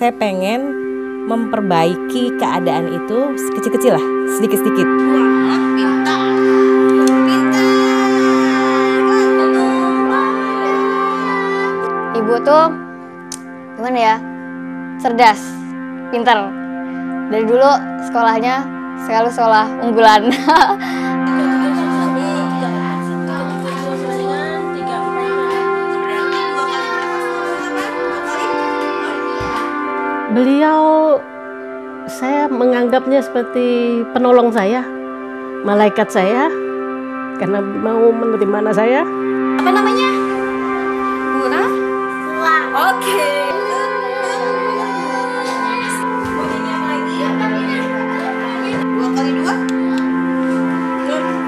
saya pengen memperbaiki keadaan itu kecil-kecil lah, sedikit-sedikit. Wah, pintar. Ibu tuh gimana ya, cerdas, pintar. Dari dulu sekolahnya selalu sekolah unggulan. Beliau, saya menganggapnya seperti penolong saya, malaikat saya, karena mau menerima anak saya. Apa namanya? Muna? Oke. Dua kali dua?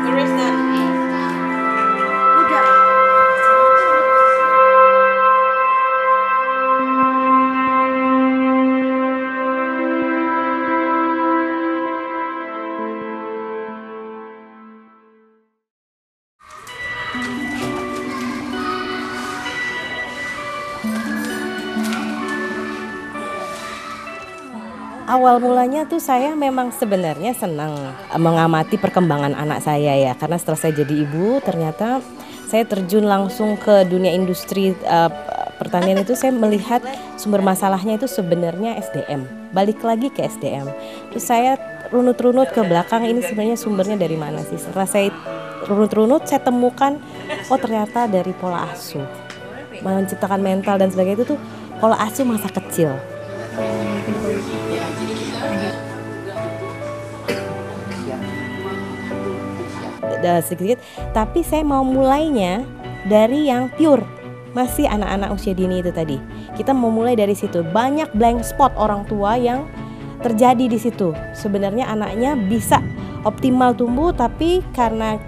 Terus dan udah. Awal mulanya tuh saya memang sebenarnya senang mengamati perkembangan anak saya ya, karena setelah saya jadi ibu ternyata saya terjun langsung ke dunia industri pertanian itu. Saya melihat sumber masalahnya itu sebenarnya SDM, balik lagi ke SDM. Terus saya runut-runut ke belakang, ini sebenarnya sumbernya dari mana sih. Setelah saya runut-runut saya temukan, oh ternyata dari pola asuh, menciptakan mental dan sebagainya itu tuh pola asuh masa kecil. Sedikit, tapi saya mau mulainya dari yang pure, masih anak-anak usia dini itu tadi. Kita mau mulai dari situ. Banyak blank spot orang tua yang terjadi di situ. Sebenarnya anaknya bisa optimal tumbuh, tapi karena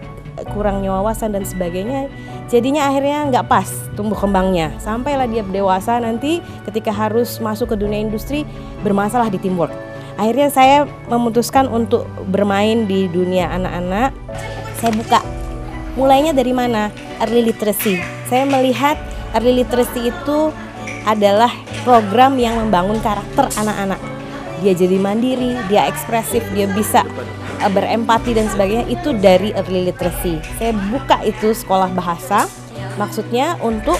kurangnya wawasan dan sebagainya, jadinya akhirnya nggak pas tumbuh kembangnya. Sampailah dia dewasa nanti ketika harus masuk ke dunia industri bermasalah di teamwork. Akhirnya saya memutuskan untuk bermain di dunia anak-anak. Saya buka, mulainya dari mana? Early literacy. Saya melihat early literacy itu adalah program yang membangun karakter anak-anak. Dia jadi mandiri, dia ekspresif, dia bisa berempati dan sebagainya, itu dari early literacy. Saya buka itu sekolah bahasa, maksudnya untuk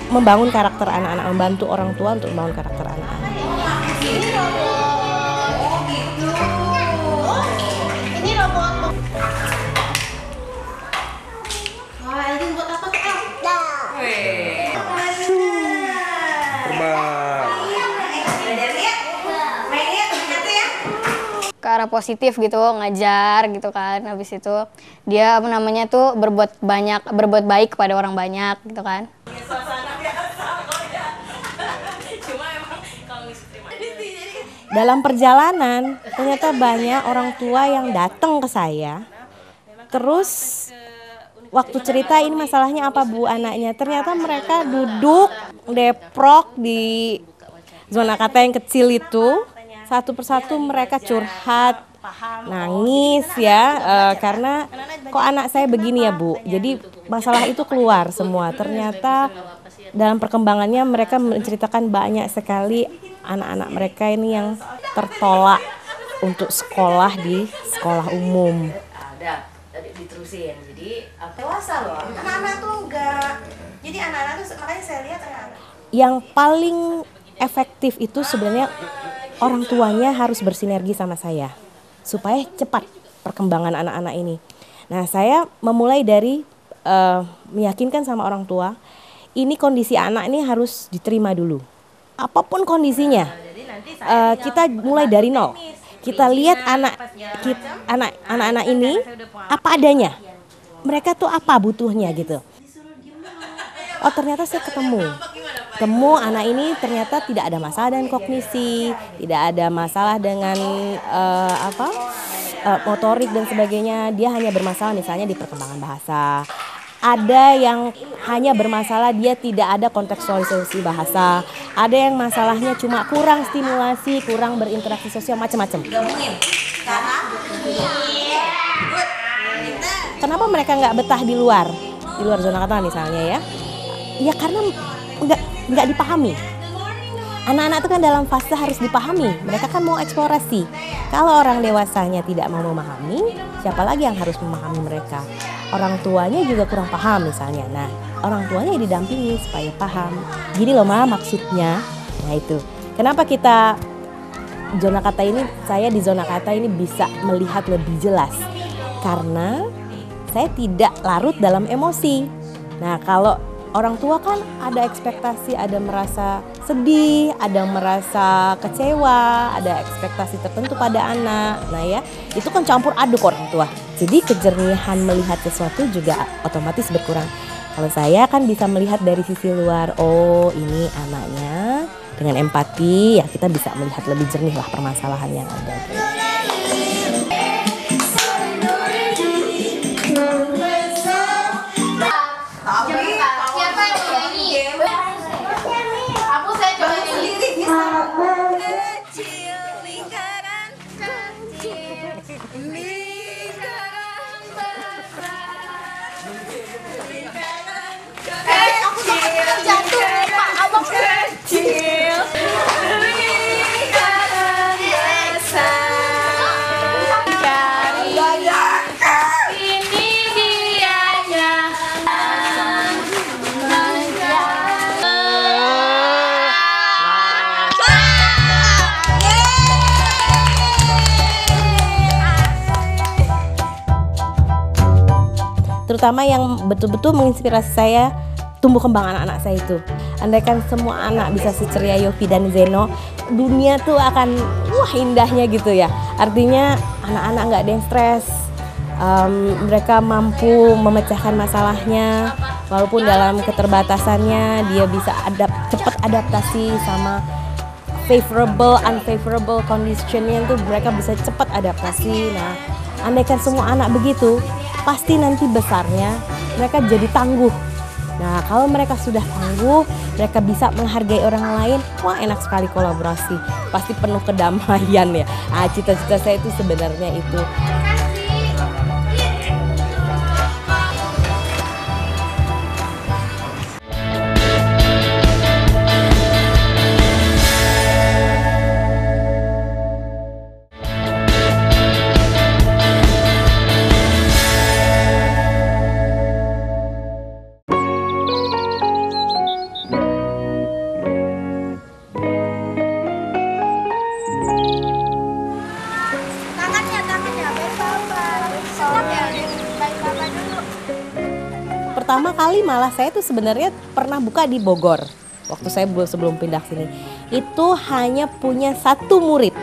membangun karakter anak-anak, membantu orang tua untuk membangun karakter anak-anak. Ini robot. Wah, ini buat apa tuh? Ke arah positif gitu, ngajar gitu kan. Habis itu dia tuh berbuat baik kepada orang banyak gitu kan. Dalam perjalanan ternyata banyak orang tua yang datang ke saya. Terus waktu cerita ini masalahnya apa Bu anaknya, ternyata mereka duduk deprok di zona kata yang kecil itu. Satu persatu mereka curhat, nangis ya, karena kok anak saya begini ya Bu. Jadi masalah itu keluar semua. Ternyata dalam perkembangannya mereka menceritakan banyak sekali anak-anak mereka ini yang tertolak untuk sekolah di sekolah umum. Ada, tadi diterusin. Jadi dewasa loh. Anak-anak tuh enggak. Jadi anak-anak tuh makanya saya lihat anak-anak. Yang paling efektif itu sebenarnya orang tuanya harus bersinergi sama saya supaya cepat perkembangan anak-anak ini. Nah, saya memulai dari meyakinkan sama orang tua, ini kondisi anak ini harus diterima dulu. Apapun kondisinya, kita mulai dari nol. Kita lihat anak-anak ini apa adanya. Mereka tuh apa butuhnya gitu. Oh ternyata saya ketemu anak ini ternyata tidak ada masalah dengan kognisi, tidak ada masalah dengan motorik dan sebagainya. Dia hanya bermasalah misalnya di perkembangan bahasa. Ada yang hanya bermasalah dia tidak ada kontekstualisasi bahasa. Ada yang masalahnya cuma kurang stimulasi, kurang berinteraksi sosial, macam-macam. Kenapa mereka nggak betah di luar zona kata misalnya ya? Ya karena nggak dipahami. anak-anak itu kan dalam fase harus dipahami. Mereka kan mau eksplorasi. Kalau orang dewasanya tidak mau memahami, siapa lagi yang harus memahami mereka? Orang tuanya juga kurang paham misalnya. Nah, orang tuanya didampingi supaya paham. Gini loh Ma maksudnya. Nah itu. Kenapa kita zona kata ini, saya di zona kata ini bisa melihat lebih jelas. Karena saya tidak larut dalam emosi. Nah, kalau orang tua kan ada ekspektasi, ada merasa sedih, ada merasa kecewa, ada ekspektasi tertentu pada anak. Nah ya, itu kan campur aduk orang tua. Jadi kejernihan melihat sesuatu juga otomatis berkurang. Kalau saya kan bisa melihat dari sisi luar, oh ini anaknya, dengan empati ya kita bisa melihat lebih jernih lah permasalahan yang ada. Siapa yang nyanyi? Aku saya coba nyanyi. Kecil lingkaran kecil, lingkaran besar. Aku jatuh, Pak Abang kecil, lingkaran besar. Ini dianya. Terutama yang betul-betul menginspirasi saya tumbuh kembang anak-anak saya itu. Andaikan semua anak bisa seceria Yofi dan Zeno, dunia tuh akan wah indahnya gitu ya. Artinya anak-anak nggak ada yang stres, mereka mampu memecahkan masalahnya, walaupun dalam keterbatasannya dia bisa cepat adaptasi sama favorable, unfavorable conditionnya itu mereka bisa cepat adaptasi. Nah, andaikan semua anak begitu, pasti nanti besarnya mereka jadi tangguh. Nah, kalau mereka sudah tangguh, mereka bisa menghargai orang lain. Wah, enak sekali kolaborasi. Pasti penuh kedamaian ya. Ah, cita-cita saya itu sebenarnya itu. Pertama kali malah saya tuh sebenarnya pernah buka di Bogor. Waktu saya sebelum pindah sini. Itu hanya punya satu murid.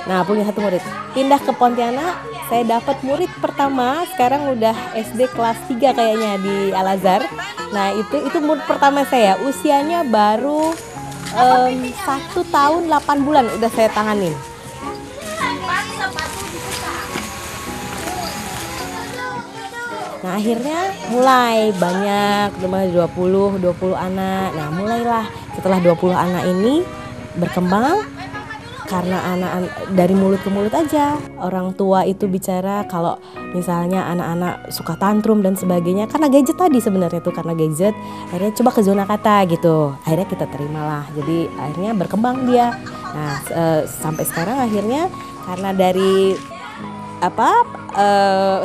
Nah, punya satu murid. Pindah ke Pontianak, saya dapat murid pertama. Sekarang udah SD kelas 3 kayaknya di Al-Azhar. Nah, itu murid pertama saya. Usianya baru 1 tahun 8 bulan udah saya tanganin. Nah, akhirnya mulai banyak, 20 anak. Nah, mulailah setelah 20 anak ini berkembang karena anak dari mulut ke mulut aja. Orang tua itu bicara kalau misalnya anak-anak suka tantrum dan sebagainya karena gadget tadi sebenarnya tuh karena gadget. Akhirnya coba ke zona kata gitu. Akhirnya kita terimalah. Jadi akhirnya berkembang dia. Nah, sampai sekarang akhirnya karena dari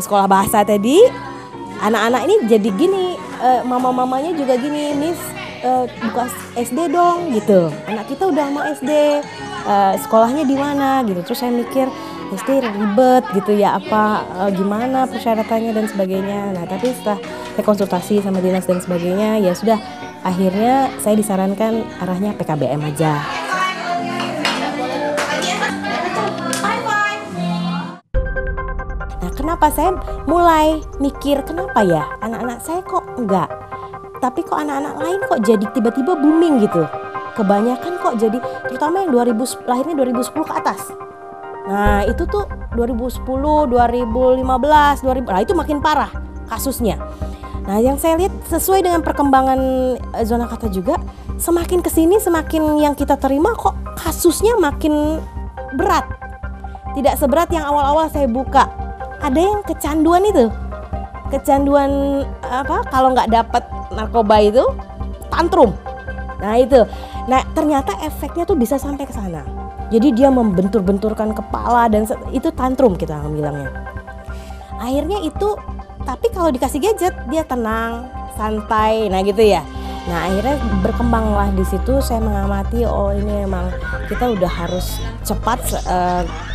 sekolah bahasa tadi, anak-anak ini jadi gini, mama-mamanya juga gini, Miss buka SD dong gitu. Anak kita udah mau SD, sekolahnya di mana gitu. Terus saya mikir SD ribet gitu ya, gimana persyaratannya dan sebagainya. Nah, tapi setelah saya konsultasi sama dinas dan sebagainya, ya sudah akhirnya saya disarankan arahnya PKBM aja. Kenapa saya mulai mikir kenapa ya anak-anak saya kok enggak, tapi kok anak-anak lain kok jadi tiba-tiba booming gitu. Kebanyakan kok jadi, terutama yang lahirnya 2010 ke atas. Nah itu tuh 2010, 2015, nah itu makin parah kasusnya. Nah yang saya lihat sesuai dengan perkembangan zona kata juga, semakin kesini semakin yang kita terima kok kasusnya makin berat. Tidak seberat yang awal-awal saya buka. Ada yang kecanduan itu, kalau nggak dapat narkoba itu tantrum. Nah itu, nah ternyata efeknya tuh bisa sampai ke sana. Jadi dia membentur-benturkan kepala dan itu tantrum kita bilangnya. Akhirnya itu, tapi kalau dikasih gadget dia tenang, santai, nah gitu ya. Nah akhirnya berkembanglah di situ, saya mengamati, oh ini emang kita udah harus cepat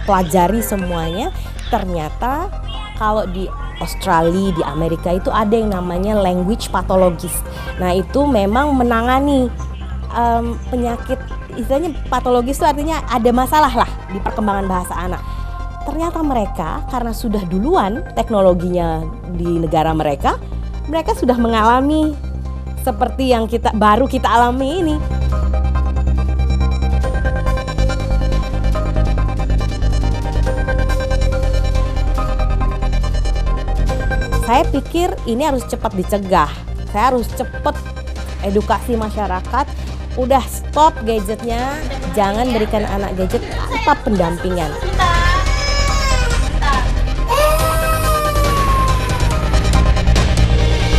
pelajari semuanya. Ternyata kalau di Australia, di Amerika itu ada yang namanya language pathologist. Nah itu memang menangani penyakit, istilahnya patologis itu artinya ada masalah lah di perkembangan bahasa anak. Ternyata mereka karena sudah duluan teknologinya di negara mereka sudah mengalami seperti yang baru kita alami ini. Saya pikir ini harus cepat dicegah. Saya harus cepat edukasi masyarakat. Udah stop gadgetnya, jangan berikan anak gadget tanpa pendampingan.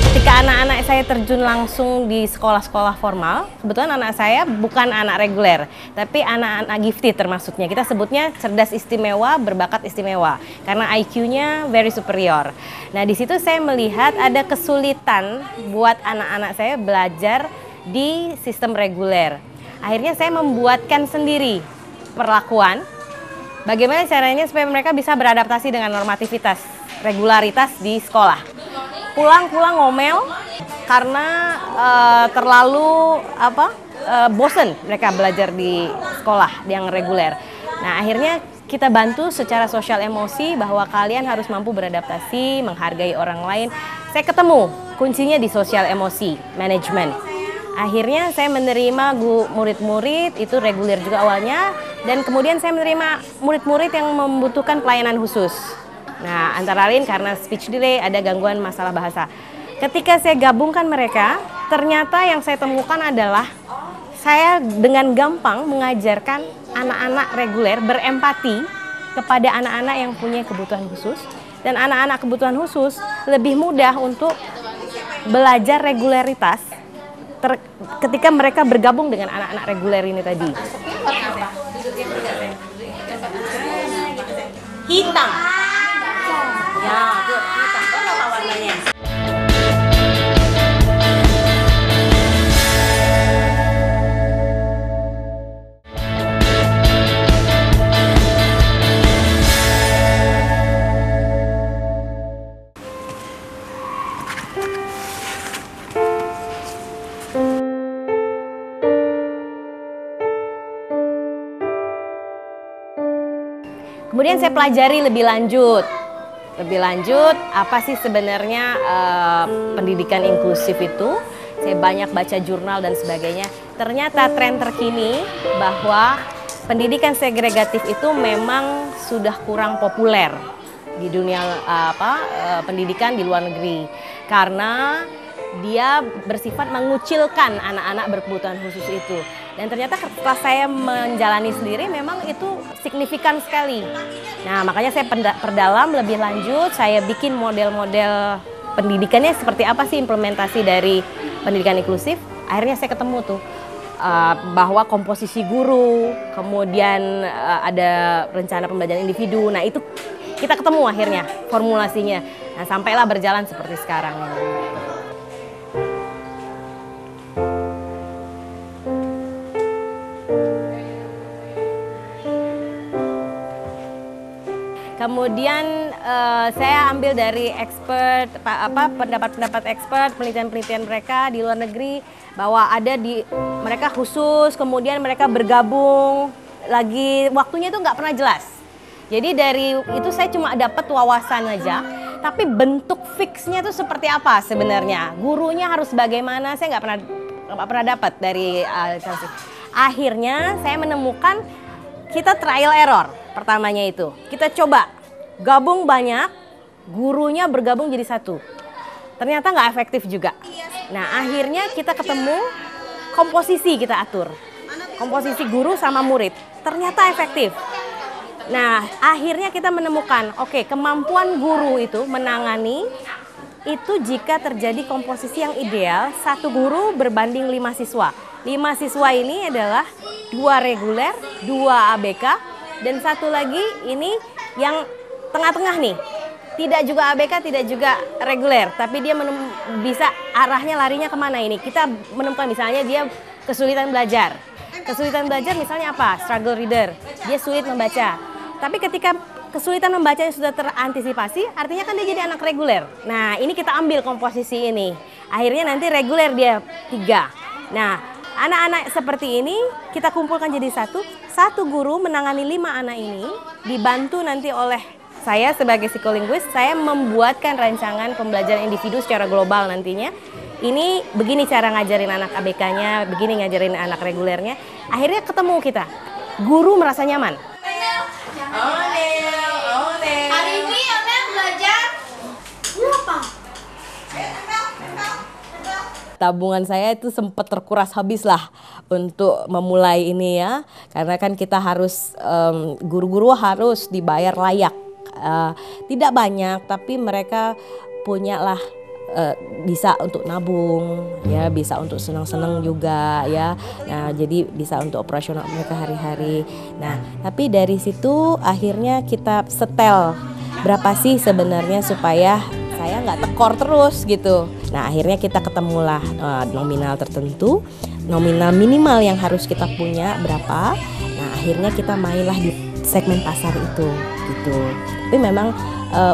Ketika anak-anak saya terjun langsung di sekolah-sekolah formal, kebetulan anak saya bukan anak reguler, tapi anak-anak gifted termasuknya. Kita sebutnya cerdas istimewa, berbakat istimewa, karena IQ-nya very superior. Nah di situ saya melihat ada kesulitan buat anak-anak saya belajar di sistem reguler. Akhirnya saya membuatkan sendiri perlakuan, bagaimana caranya supaya mereka bisa beradaptasi dengan normativitas, regularitas di sekolah. Pulang-pulang ngomel karena terlalu bosen mereka belajar di sekolah yang reguler. Nah akhirnya kita bantu secara sosial emosi bahwa kalian harus mampu beradaptasi, menghargai orang lain. Saya ketemu kuncinya di sosial emosi, manajemen. Akhirnya saya menerima murid-murid itu reguler juga awalnya, dan kemudian saya menerima murid-murid yang membutuhkan pelayanan khusus. Nah, antara lain karena speech delay, ada gangguan masalah bahasa. Ketika saya gabungkan mereka, ternyata yang saya temukan adalah saya dengan gampang mengajarkan anak-anak reguler berempati kepada anak-anak yang punya kebutuhan khusus. Dan anak-anak kebutuhan khusus lebih mudah untuk belajar regularitas ketika mereka bergabung dengan anak-anak reguler ini tadi. Hitam. Ya, hitam. Tahu apa warnanya? Kemudian saya pelajari lebih lanjut apa sih sebenarnya pendidikan inklusif itu. Saya banyak baca jurnal dan sebagainya. Ternyata tren terkini bahwa pendidikan segregatif itu memang sudah kurang populer di dunia pendidikan di luar negeri, karena dia bersifat mengucilkan anak-anak berkebutuhan khusus itu. Dan ternyata setelah saya menjalani sendiri memang itu signifikan sekali. Nah makanya saya perdalam lebih lanjut, saya bikin model-model pendidikannya seperti apa sih implementasi dari pendidikan inklusif. Akhirnya saya ketemu tuh bahwa komposisi guru, kemudian ada rencana pembelajaran individu. Nah itu kita ketemu akhirnya formulasinya. Nah sampailah berjalan seperti sekarang ini. Kemudian saya ambil dari expert, pendapat-pendapat expert, penelitian-penelitian mereka di luar negeri bahwa ada di mereka khusus, kemudian mereka bergabung lagi, waktunya itu nggak pernah jelas. Jadi dari itu saya cuma dapat wawasan aja, tapi bentuk fixnya itu seperti apa sebenarnya, gurunya harus bagaimana, saya nggak pernah dapat dari akhirnya saya menemukan kita trial error. Pertamanya itu kita coba gabung banyak, gurunya bergabung jadi satu, ternyata nggak efektif juga. Nah akhirnya kita ketemu komposisi, kita atur komposisi guru sama murid, ternyata efektif. Nah akhirnya kita menemukan oke, kemampuan guru itu menangani itu jika terjadi komposisi yang ideal, satu guru berbanding 5 siswa. 5 siswa ini adalah 2 reguler, 2 ABK, dan 1 lagi ini yang tengah-tengah nih. Tidak juga ABK, tidak juga reguler, tapi dia bisa arahnya larinya kemana ini. Kita menemukan misalnya dia kesulitan belajar. Kesulitan belajar misalnya apa? Struggle reader, dia sulit membaca. Tapi ketika kesulitan membacanya sudah terantisipasi, artinya kan dia jadi anak reguler. Nah, ini kita ambil komposisi ini. Akhirnya nanti reguler dia 3. Nah, anak-anak seperti ini kita kumpulkan jadi satu guru menangani 5 anak ini, dibantu nanti oleh saya sebagai psikolinguis. Saya membuatkan rancangan pembelajaran individu secara global nantinya. Ini begini cara ngajarin anak ABK-nya, begini ngajarin anak regulernya. Akhirnya ketemu kita, guru merasa nyaman. Hari ini Amel belajar apa? Tabungan saya itu sempat terkuras habis lah untuk memulai ini ya, karena kan kita harus guru-guru harus dibayar layak. Tidak banyak, tapi mereka punya lah bisa untuk nabung ya, bisa untuk senang-senang juga ya. Nah, jadi bisa untuk operasional mereka hari-hari. Nah, tapi dari situ akhirnya kita setel berapa sih sebenarnya supaya saya nggak tekor terus gitu. Nah, akhirnya kita ketemulah nominal tertentu, nominal minimal yang harus kita punya berapa. Nah, akhirnya kita mainlah di segmen pasar itu gitu. Tapi memang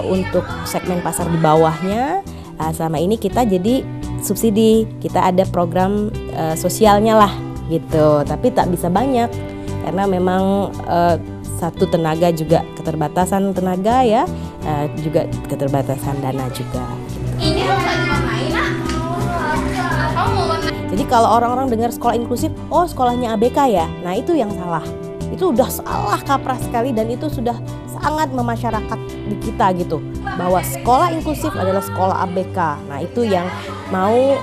untuk segmen pasar di bawahnya selama ini kita jadi subsidi, kita ada program sosialnya lah gitu, tapi tak bisa banyak karena memang satu tenaga juga keterbatasan tenaga ya, juga keterbatasan dana juga. Ini rumah main lah. Jadi kalau orang-orang dengar sekolah inklusif, oh sekolahnya ABK ya, nah itu yang salah. Itu udah salah kaprah sekali dan itu sudah sangat memasyarakat di kita gitu, bahwa sekolah inklusif adalah sekolah ABK. Nah itu yang mau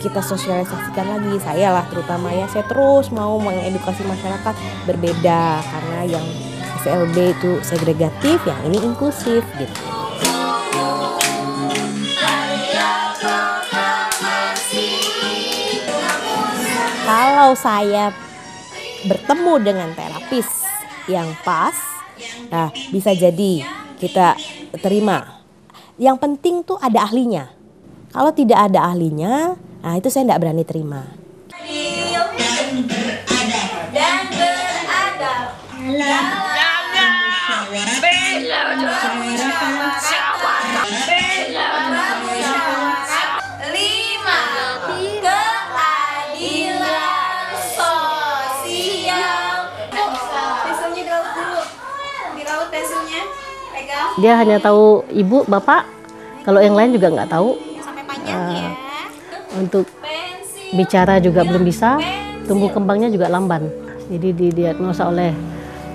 kita sosialisasikan lagi, saya lah terutama ya, saya terus mau mengedukasi masyarakat berbeda, karena yang SLB itu segregatif, yang ini inklusif gitu. Kalau saya bertemu dengan terapis yang pas, nah bisa jadi kita terima. Yang penting tuh ada ahlinya. Kalau tidak ada ahlinya, nah itu saya tidak berani terima. Dan beradab. Dia hanya tahu ibu, bapak, kalau yang lain juga nggak tahu. Sampai panjang ya. Untuk bicara juga belum bisa, tumbuh kembangnya juga lamban. Jadi didiagnosa oleh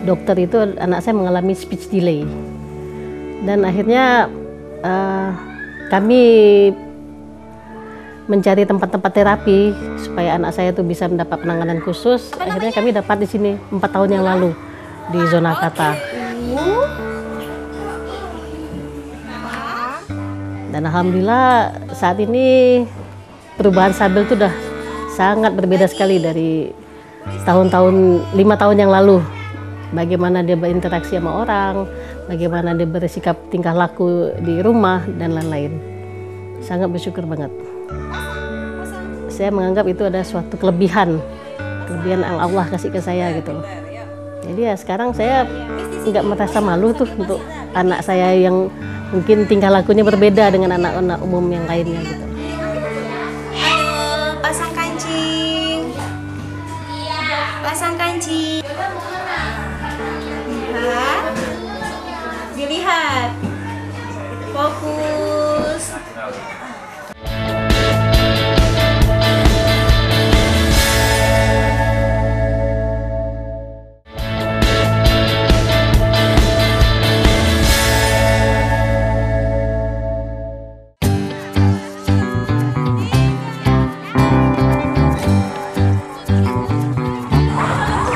dokter itu anak saya mengalami speech delay. Dan akhirnya kami mencari tempat-tempat terapi supaya anak saya itu bisa mendapat penanganan khusus. Akhirnya kami dapat di sini 4 tahun yang lalu di zona kata. Dan alhamdulillah saat ini perubahan Sabel itu udah sangat berbeda sekali dari tahun-tahun 5 tahun yang lalu. Bagaimana dia berinteraksi sama orang, bagaimana dia bersikap tingkah laku di rumah dan lain-lain. Sangat bersyukur banget. Saya menganggap itu ada suatu kelebihan yang Allah kasih ke saya gitu. Jadi ya sekarang saya nggak merasa malu tuh untuk anak saya yang mungkin tingkah lakunya berbeda dengan anak-anak umum yang lainnya gitu. Aduh, pasang kancing. Pasang kancing. Lihat. Dilihat. Fokus.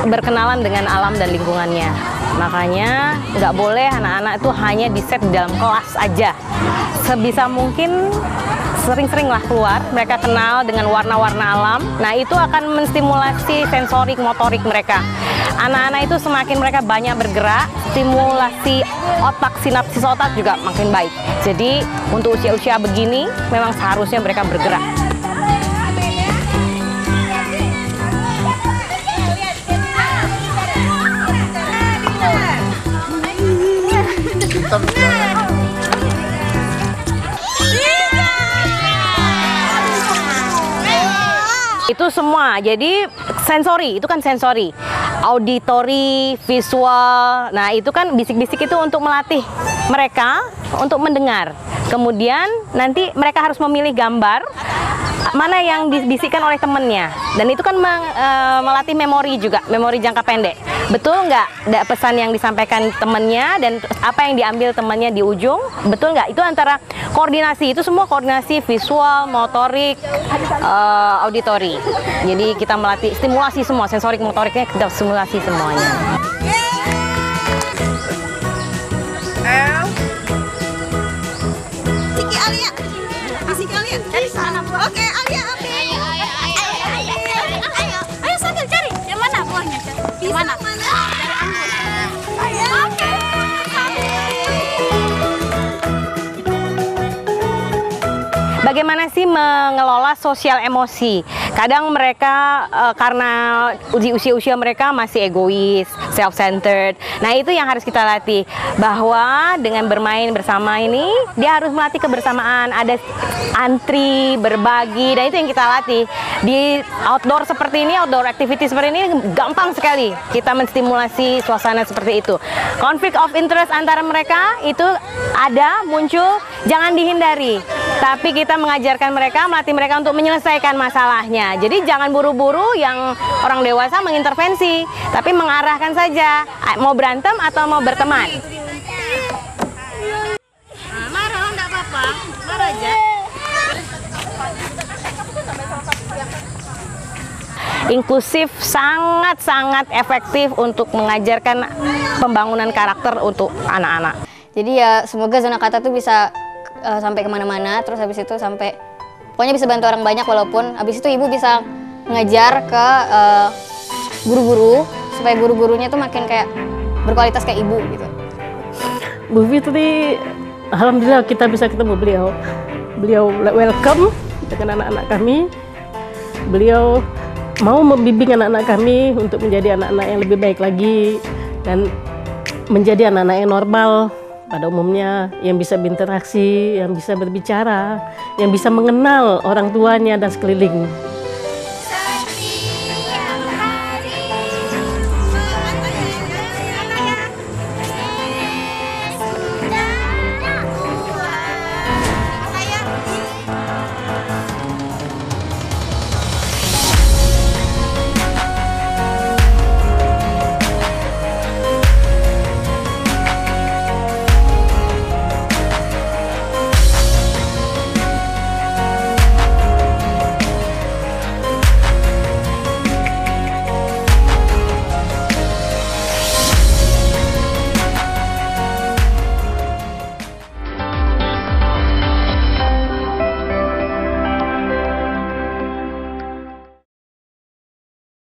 Berkenalan dengan alam dan lingkungannya. Makanya nggak boleh anak-anak itu hanya di set di dalam kelas aja. Sebisa mungkin sering-seringlah keluar, mereka kenal dengan warna-warna alam. Nah, itu akan menstimulasi sensorik motorik mereka. Anak-anak itu semakin mereka banyak bergerak, stimulasi otak, sinapsis otak juga makin baik. Jadi untuk usia-usia begini memang seharusnya mereka bergerak. Itu semua, jadi sensori, itu kan sensori, auditori, visual. Nah, itu kan bisik-bisik itu untuk melatih mereka untuk mendengar. Kemudian nanti mereka harus memilih gambar mana yang dibisikkan oleh temennya. Dan itu kan melatih memori juga, memori jangka pendek. Betul nggak pesan yang disampaikan temennya dan apa yang diambil temennya di ujung? Betul nggak? Itu antara koordinasi, itu semua koordinasi visual, motorik, auditori. Jadi kita melatih stimulasi semua, sensorik motoriknya kita stimulasi semuanya. Siki Alia, Siki Alia, cari sana. Oke, Alia, oke. Ayo sambil cari. Yang mana buahnya? Di mana? Bagaimana sih mengelola sosial emosi? Kadang mereka karena di usia-usia mereka masih egois, self-centered. Nah, itu yang harus kita latih. Bahwa dengan bermain bersama ini, dia harus melatih kebersamaan. Ada antri, berbagi, dan itu yang kita latih. Di outdoor seperti ini, outdoor activity seperti ini, gampang sekali kita menstimulasi suasana seperti itu. Konflik of interest antara mereka itu ada, muncul, jangan dihindari. Tapi kita mengajarkan mereka, melatih mereka untuk menyelesaikan masalahnya. Jadi jangan buru-buru yang orang dewasa mengintervensi, tapi mengarahkan saja, mau berantem atau mau berteman. Marah enggak apa-apa, marah aja. Inklusif sangat-sangat efektif untuk mengajarkan pembangunan karakter untuk anak-anak. Jadi ya semoga Zona Kata tuh bisa sampai kemana-mana, terus habis itu sampai pokoknya bisa bantu orang banyak, walaupun habis itu ibu bisa ngajar ke guru-guru supaya guru-gurunya tuh makin kayak berkualitas kayak ibu gitu. Bu Fitri, alhamdulillah kita bisa ketemu beliau. Beliau welcome dengan anak-anak kami. Beliau mau membimbing anak-anak kami untuk menjadi anak-anak yang lebih baik lagi dan menjadi anak-anak yang normal pada umumnya, yang bisa berinteraksi, yang bisa berbicara, yang bisa mengenal orang tuanya dan sekeliling.